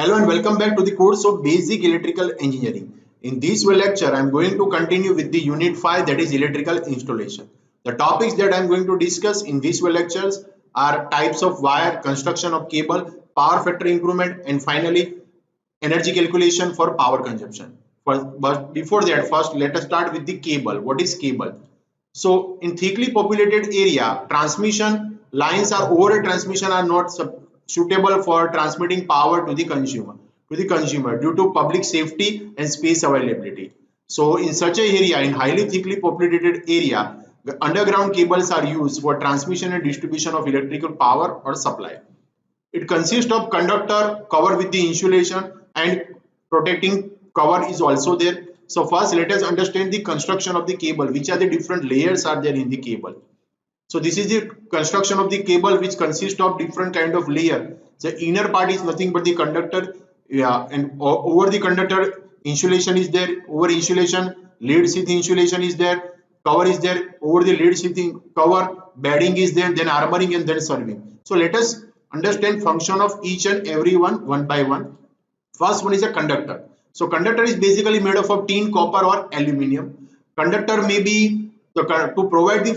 Hello and welcome back to the course of Basic Electrical Engineering. In this lecture, I am going to continue with the Unit 5, that is Electrical Installation. The topics that I am going to discuss in these lectures are types of wire, construction of cable, power factor improvement, and finally energy calculation for power consumption. But before that, first let us start with the cable. What is cable? So in thickly populated area, transmission lines or overhead transmission are not suitable for transmitting power to the consumer due to public safety and space availability. So in such a area, in highly thickly populated area, the underground cables are used for transmission and distribution of electrical power or supply. It consists of conductor covered with the insulation and protecting cover is also there. So first let us understand the construction of the cable. Which are the different layers are there in the cable? So this is the construction of the cable, which consists of different kind of layer. The inner part is nothing but the conductor, and over the conductor insulation is there. Over insulation, lead sheath insulation is there. Cover is there. Over the lead sheath cover, bedding is there. Then armoring and then serving. So let us understand function of each and every one by one. First one is a conductor. So conductor is basically made up of tin, copper or aluminium. Conductor may be to provide the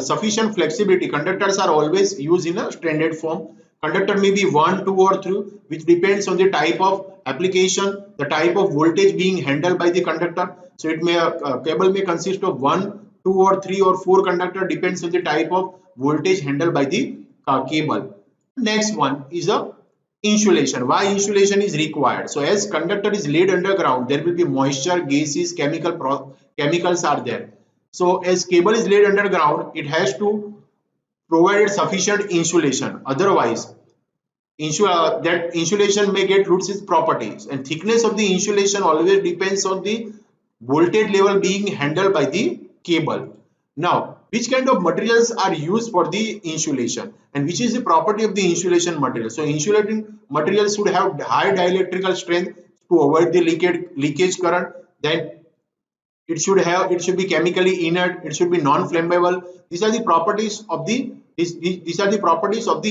sufficient flexibility. Conductors are always used in a stranded form. Conductor may be 1, 2 or 3, which depends on the type of application, the type of voltage being handled by the conductor. So it may cable may consist of 1, 2 or 3 or 4 conductor, depends on the type of voltage handled by the cable. Next one is a insulation. Why insulation is required? So as conductor is laid underground, there will be moisture, gases, chemicals are there. So as cable is laid underground, it has to provide sufficient insulation. Otherwise, that insulation may get lose its properties, and thickness of the insulation always depends on the voltage level being handled by the cable. Now, which kind of materials are used for the insulation and which is the property of the insulation material? So insulating materials should have high dielectrical strength to avoid the leakage current. Then it should be chemically inert, it should be non-flammable. These are the properties of the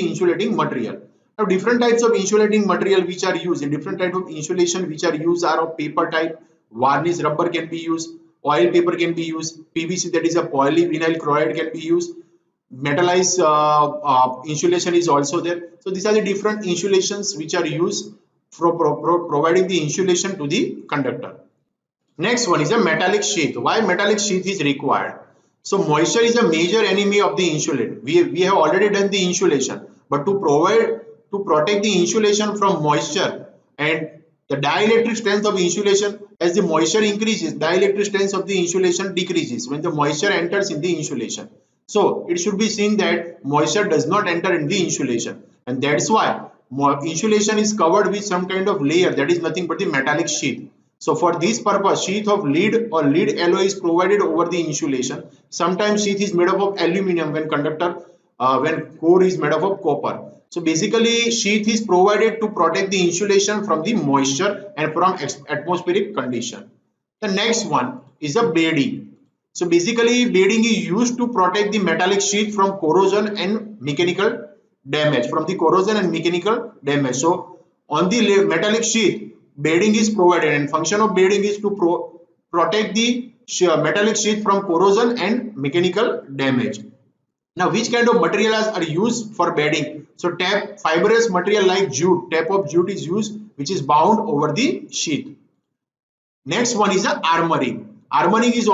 insulating material. Now different types of insulating material which are used in different type of insulation which are used are of paper type. Varnish rubber can be used, oil paper can be used, PVC, that is a polyvinyl chloride, can be used. Metallized insulation is also there. So these are the different insulations which are used for providing the insulation to the conductor. Next one is a metallic sheath. Why metallic sheath is required? So moisture is a major enemy of the insulation. We have already done the insulation, but to protect the insulation from moisture, and the dielectric strength of insulation, as the moisture increases, dielectric strength of the insulation decreases when the moisture enters in the insulation. So it should be seen that moisture does not enter in the insulation, and that's why insulation is covered with some kind of layer that is nothing but the metallic sheath. So for this purpose, sheath of lead or lead alloy is provided over the insulation. Sometimes sheath is made up of aluminium when core is made up of copper. So basically sheath is provided to protect the insulation from the moisture and from atmospheric condition. The next one is a bedding. So basically bedding is used to protect the metallic sheath from corrosion and mechanical damage. So on the metallic sheath, bedding is provided, and function of bedding is to protect the metallic sheath from corrosion and mechanical damage. Now which kind of materials are used for bedding? So fibrous material like jute, tape of jute is used, which is bound over the sheath. Next one is the armoring. Armoring is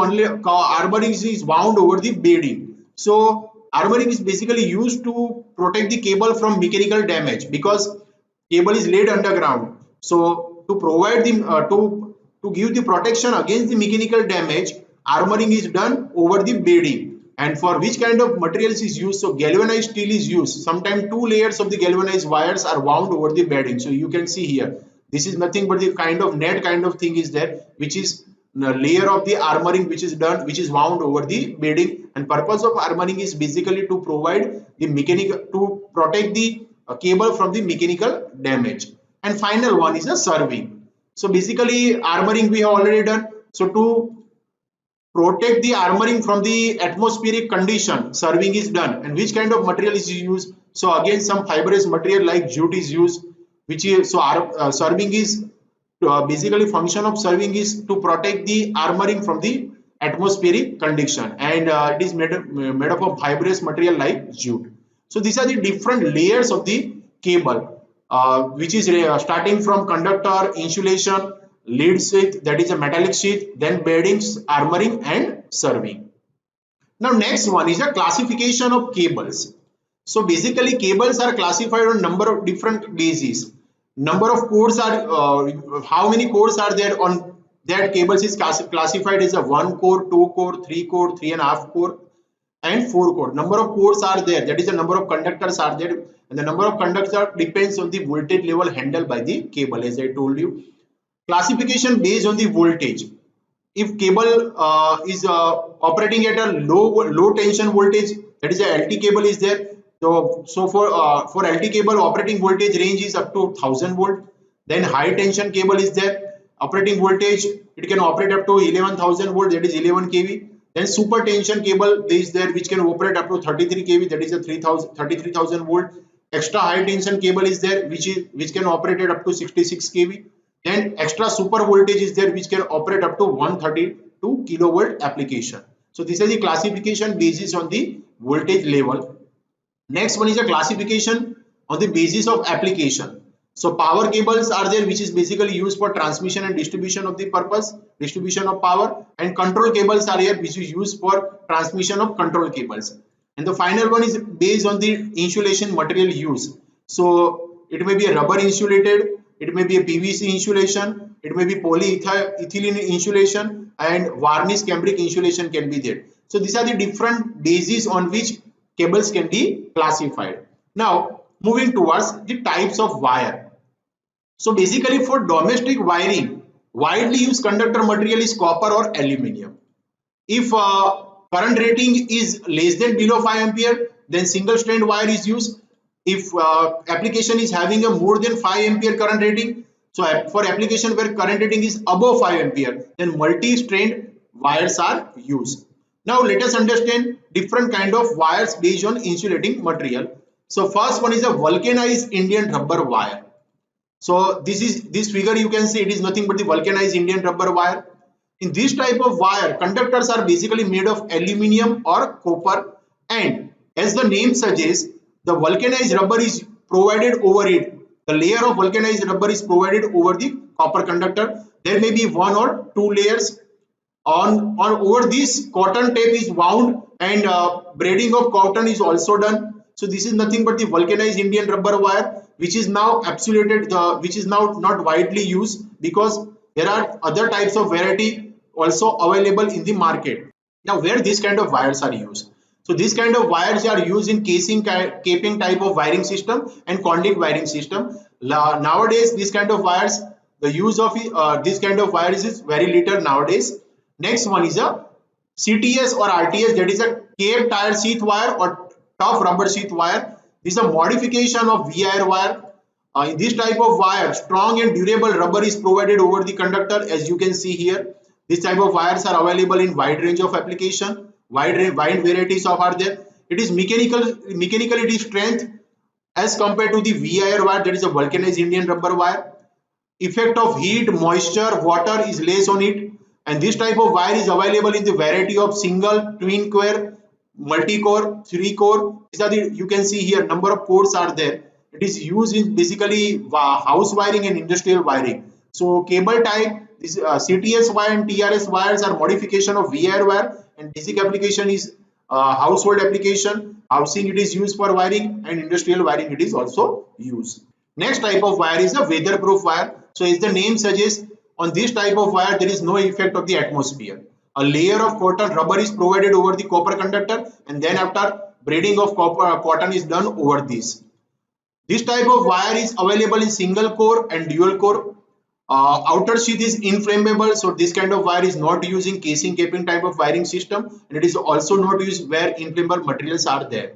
bound over the bedding. So armoring is basically used to protect the cable from mechanical damage because cable is laid underground. So to provide the to give the protection against the mechanical damage, armoring is done over the bedding. And for which kind of materials is used? So galvanized steel is used. Sometimes 2 layers of the galvanized wires are wound over the bedding. So you can see here, this is nothing but the kind of net kind of thing is there, which is the layer of the armoring which is done, which is wound over the bedding. And purpose of armoring is basically to provide the to protect the cable from the mechanical damage. And final one is a serving. So basically armoring we have already done. So to protect the armoring from the atmospheric condition, serving is done. And which kind of material is used? So again some fibrous material like jute is used, which is serving is basically function of serving is to protect the armoring from the atmospheric condition, and it is made up of fibrous material like jute. So these are the different layers of the cable, which is starting from conductor, insulation, lead sheath, that is a metallic sheath, then beddings, armoring, and serving. Now next one is a classification of cables. So basically cables are classified on number of different bases. Number of cores are how many cores are there on that cables is classified as a 1 core, 2 core, 3 core, 3.5 core, and 4 core. Number of cores are there, that is the number of conductors are there, and the number of conductors depends on the voltage level handled by the cable, as I told you. Classification based on the voltage. If cable is operating at a low tension voltage, that is a LT cable is there. So for LT cable, operating voltage range is up to 1000 volt. Then high tension cable is there. Operating voltage, it can operate up to 11,000 volt, that is 11 kV. Then super tension cable is there, which can operate up to 33 kV, that is a 33,000 volt. Extra high tension cable is there, which can operate at up to 66 kV. Then extra super voltage is there, which can operate up to 132 kilovolt application. So this is the classification basis on the voltage level. Next one is a classification on the basis of application. So power cables are there, which is basically used for transmission and distribution of the purpose, distribution of power, and control cables are here, which is used for transmission of control cables. And the final one is based on the insulation material use. So it may be a rubber insulated, it may be a PVC insulation, it may be polyethylene insulation, and varnish cambric insulation can be there. So these are the different bases on which cables can be classified. Now moving towards the types of wire. So basically for domestic wiring, widely used conductor material is copper or aluminium. If current rating is less than below 5 ampere, then single strand wire is used. If application is having a more than 5 ampere current rating, so for application where current rating is above 5 ampere, then multi-strand wires are used. Now let us understand different kind of wires based on insulating material. So first one is a vulcanized Indian rubber wire. So this figure you can see, it is nothing but the vulcanized Indian rubber wire. In this type of wire, conductors are basically made of aluminium or copper, and as the name suggests, the vulcanized rubber is provided over it. The layer of vulcanized rubber is provided over the copper conductor. There may be one or two layers. On over this, cotton tape is wound, and braiding of cotton is also done. So this is nothing but the vulcanized Indian rubber wire, which is now absoluted, which is now not widely used because there are other types of variety also available in the market. Now where these kind of wires are used? So these kind of wires are used in casing, caping type of wiring system and conduit wiring system. Nowadays these kind of wires, the use of this kind of wires is very little nowadays. Next one is a CTS or RTS, that is a cape tire sheath wire or tough rubber sheath wire. This is a modification of VIR wire. In this type of wire, strong and durable rubber is provided over the conductor, as you can see here. This type of wires are available in wide range of application. Wide varieties of are there. It is mechanical it is strength as compared to the VIR wire, that is a vulcanized Indian rubber wire. Effect of heat, moisture, water is less on it, and this type of wire is available in the variety of single, twin core, multi-core, 3-core. These are the, you can see here, number of cores are there. It is used in basically house wiring and industrial wiring. So cable type, this CTS wire and TRS wires are modification of VIR wire, and basic application is household application. Housing it is used for wiring, and industrial wiring it is also used. Next type of wire is a weatherproof wire. So as the name suggests, on this type of wire there is no effect of the atmosphere. A layer of cotton rubber is provided over the copper conductor, and then after braiding of cotton is done over this. This type of wire is available in single core and dual core. Outer sheath is inflammable, so this kind of wire is not used in casing caping type of wiring system, and it is also not used where inflammable materials are there.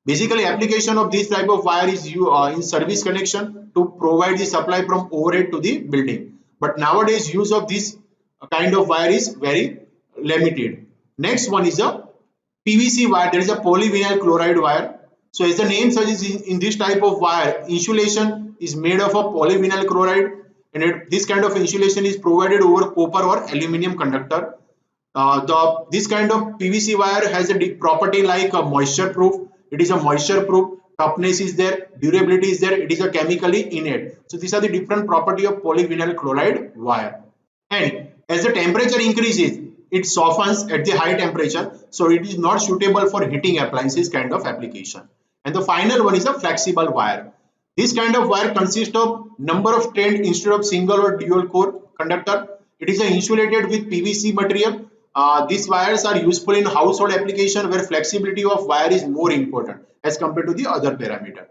Basically, application of this type of wire is in service connection to provide the supply from overhead to the building. But nowadays, use of this kind of wire is very limited. Next one is a PVC wire. There is a polyvinyl chloride wire. So as the name suggests, in this type of wire, insulation is made of a polyvinyl chloride, and this kind of insulation is provided over copper or aluminum conductor. This kind of PVC wire has a property like a moisture proof. It is a moisture proof, toughness is there, durability is there, it is a chemically innate. So these are the different property of polyvinyl chloride wire. And as the temperature increases, it softens at the high temperature, so it is not suitable for heating appliances kind of application. And the final one is a flexible wire. This kind of wire consists of number of strand instead of single or dual core conductor. It is insulated with PVC material. These wires are useful in household application where flexibility of wire is more important as compared to the other parameter.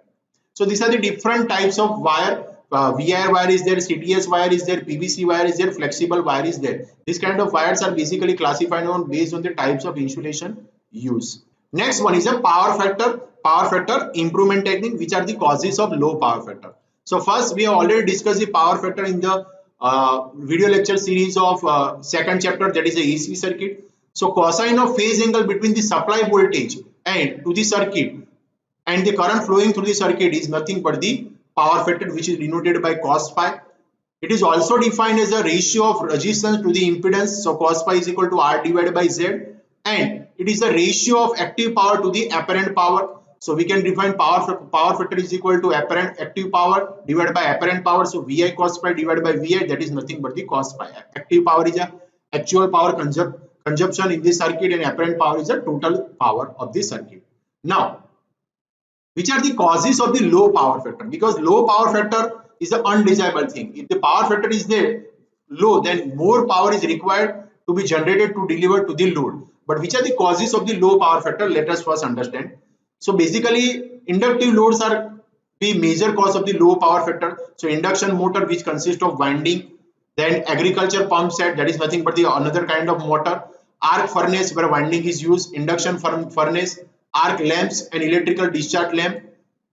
So these are the different types of wire. VIR wire is there, CTS wire is there, PVC wire is there, flexible wire is there. This kind of wires are basically classified on based on the types of insulation used. Next one is a power factor improvement technique, which are the causes of low power factor. So first, we have already discussed the power factor in the video lecture series of second chapter, that is the AC circuit. So cosine of phase angle between the supply voltage and to the circuit and the current flowing through the circuit is nothing but the power factor, which is denoted by cos phi. It is also defined as a ratio of resistance to the impedance. So cos phi is equal to R divided by Z, and it is a ratio of active power to the apparent power. So we can define power factor is equal to apparent active power divided by apparent power. So VI cos phi divided by VI, that is nothing but the cos phi. Active power is a actual power consumption in the circuit, and apparent power is the total power of the circuit. Now, which are the causes of the low power factor? Because low power factor is an undesirable thing. If the power factor is there low, then more power is required to be generated to deliver to the load. But which are the causes of the low power factor? Let us first understand. So basically, inductive loads are the major cause of the low power factor. So induction motor, which consists of winding, then agriculture pump set, that is nothing but the another kind of motor. Arc furnace, where winding is used, induction furnace, arc lamps and electrical discharge lamp,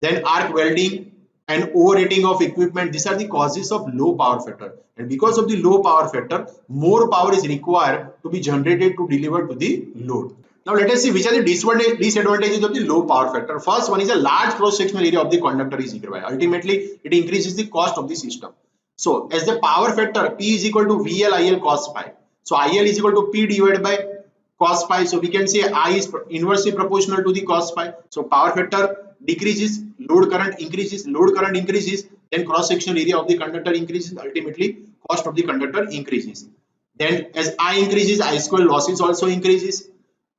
then arc welding and overheating of equipment. These are the causes of low power factor, and because of the low power factor, more power is required to be generated to deliver to the load. Now let us see which are the disadvantages of the low power factor. First one is a large cross-sectional area of the conductor is required. Ultimately, it increases the cost of the system. So as the power factor, P is equal to VL IL cos phi. So IL is equal to P divided by cos phi. So we can say I is inversely proportional to the cos phi. So power factor decreases, load current increases, then cross sectional area of the conductor increases, ultimately cost of the conductor increases. Then as I increases, I square losses also increases.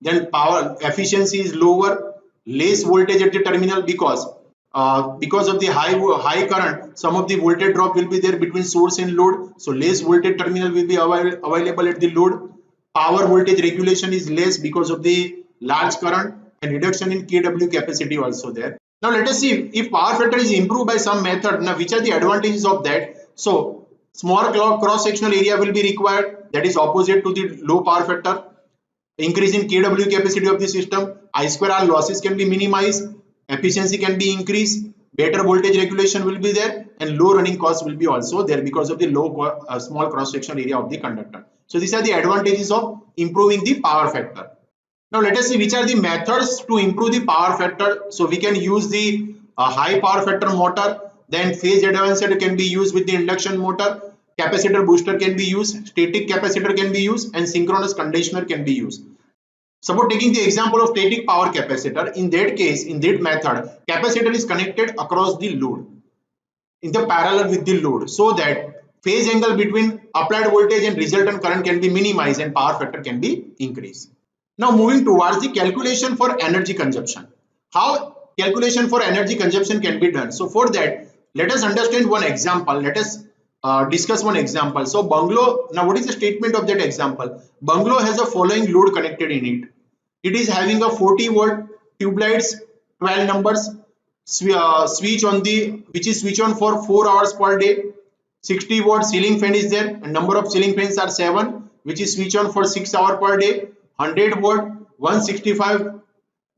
Then power efficiency is lower, less voltage at the terminal because of the high current, some of the voltage drop will be there between source and load. So less voltage terminal will be available at the load. Power voltage regulation is less because of the large current, and reduction in kW capacity also there. Now let us see if power factor is improved by some method. Now which are the advantages of that? So small cross sectional area will be required, that is opposite to the low power factor. Increase in kW capacity of the system, I square R losses can be minimized, efficiency can be increased, better voltage regulation will be there, and low running cost will be also there because of the small cross sectional area of the conductor. So these are the advantages of improving the power factor. Now let us see which are the methods to improve the power factor. So we can use the high power factor motor, then phase advancer can be used with the induction motor, capacitor booster can be used, static capacitor can be used, and synchronous conditioner can be used. Suppose taking the example of static power capacitor, in that case, in that method, capacitor is connected across the load in the parallel with the load, so that phase angle between applied voltage and resultant current can be minimized and power factor can be increased. Now moving towards the calculation for energy consumption. How calculation for energy consumption can be done? So for that, let us understand one example. Let us discuss one example. So bungalow, now what is the statement of that example? Bungalow has the following load connected in it. It is having a 40 volt tube lights, 12 numbers, switch on the, which is switch on for 4 hours per day. 60 watt ceiling fan is there, and number of ceiling fans are 7, which is switch on for 6 hours per day. 100 watt 165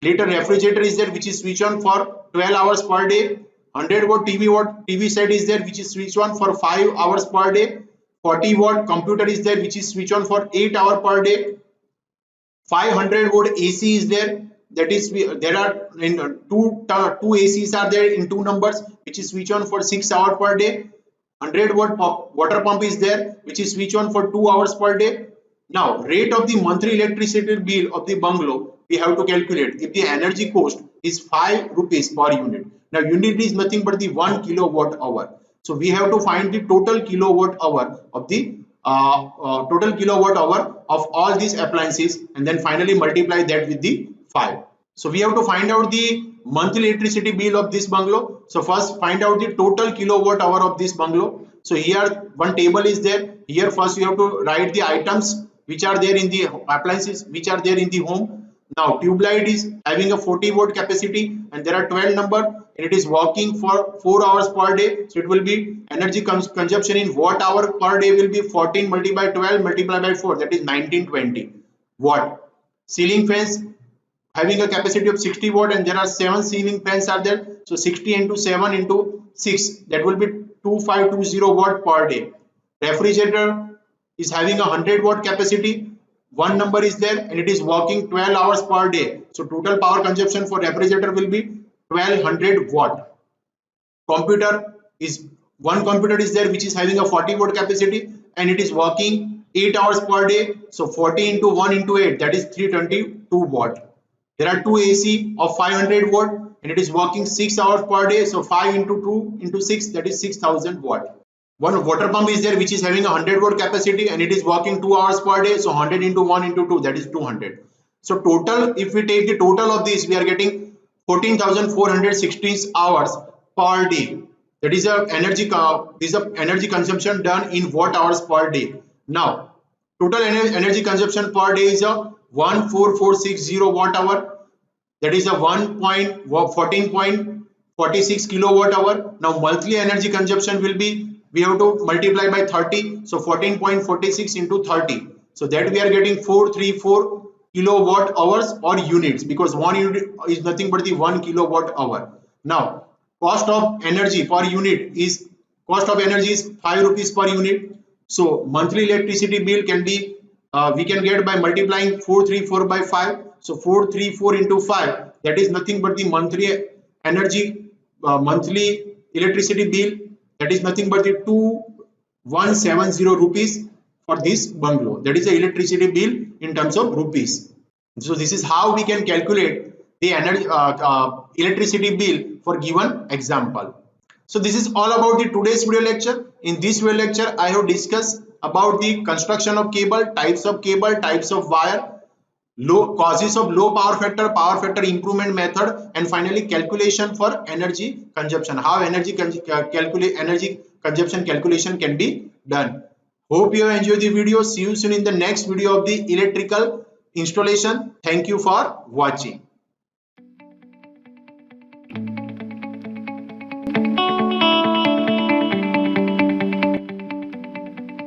liter refrigerator is there, which is switch on for 12 hours per day. 100 watt TV set is there, which is switch on for 5 hours per day. 40 watt computer is there, which is switch on for 8 hours per day. 500 watt AC is there, that is there are two ACs are there in two numbers, which is switch on for 6 hours per day. 100-watt water pump is there, which is switch on for 2 hours per day. Now rate of the monthly electricity bill of the bungalow we have to calculate if the energy cost is 5 rupees per unit. Now unit is nothing but the 1 kilowatt hour. So we have to find the total kilowatt hour of the total kilowatt hour of all these appliances, and then finally multiply that with the 5. So we have to find out the monthly electricity bill of this bungalow. So first find out the total kilowatt hour of this bungalow. So here one table is there. Here first you have to write the items which are there in the appliances, which are there in the home. Now tube light is having a 40-watt capacity, and there are 12 number, and it is working for 4 hours per day. So it will be energy consumption in watt hour per day will be 14 multiplied by 12 multiplied by 4, that is 1920 watt. Ceiling fans having a capacity of 60 watt, and there are 7 ceiling fans are there. So 60 into 7 into 6, that will be 2520 watt per day. Refrigerator is having a 100-watt capacity. One number is there, and it is working 12 hours per day. So total power consumption for refrigerator will be 1200 watt. Computer is one computer is there, which is having a 40-watt capacity, and it is working 8 hours per day. So 40 into 1 into 8, that is 322 watt. There are two AC of 500 watt, and it is working 6 hours per day. So 5 into 2 into 6, that is 6000 watt. One water pump is there, which is having a 100-watt capacity, and it is working 2 hours per day. So 100 into 1 into 2, that is 200. So total, if we take the total of this, we are getting 14,416 hours per day. That is a energy consumption done in watt hours per day. Now total energy consumption per day is a 14460 watt hour, that is a 14.46 kilowatt hour. Now monthly energy consumption will be, we have to multiply by 30. So 14.46 into 30, so that we are getting 434 kilowatt hours or units, because 1 unit is nothing but the 1 kilowatt hour. Now cost of energy per unit is 5 rupees per unit. So monthly electricity bill can be we can get by multiplying 434 by 5. So 434 into 5, that is nothing but the monthly electricity bill, that is nothing but the 2170 rupees for this bungalow. That is the electricity bill in terms of rupees. So this is how we can calculate the electricity bill for given example. So this is all about the today's video lecture. In this video lecture, I have discussed about the construction of cable, types of wire, causes of low power factor improvement method, and finally calculation for energy consumption, how energy consumption calculation can be done. Hope you have enjoyed the video. See you soon in the next video of the electrical installation. Thank you for watching.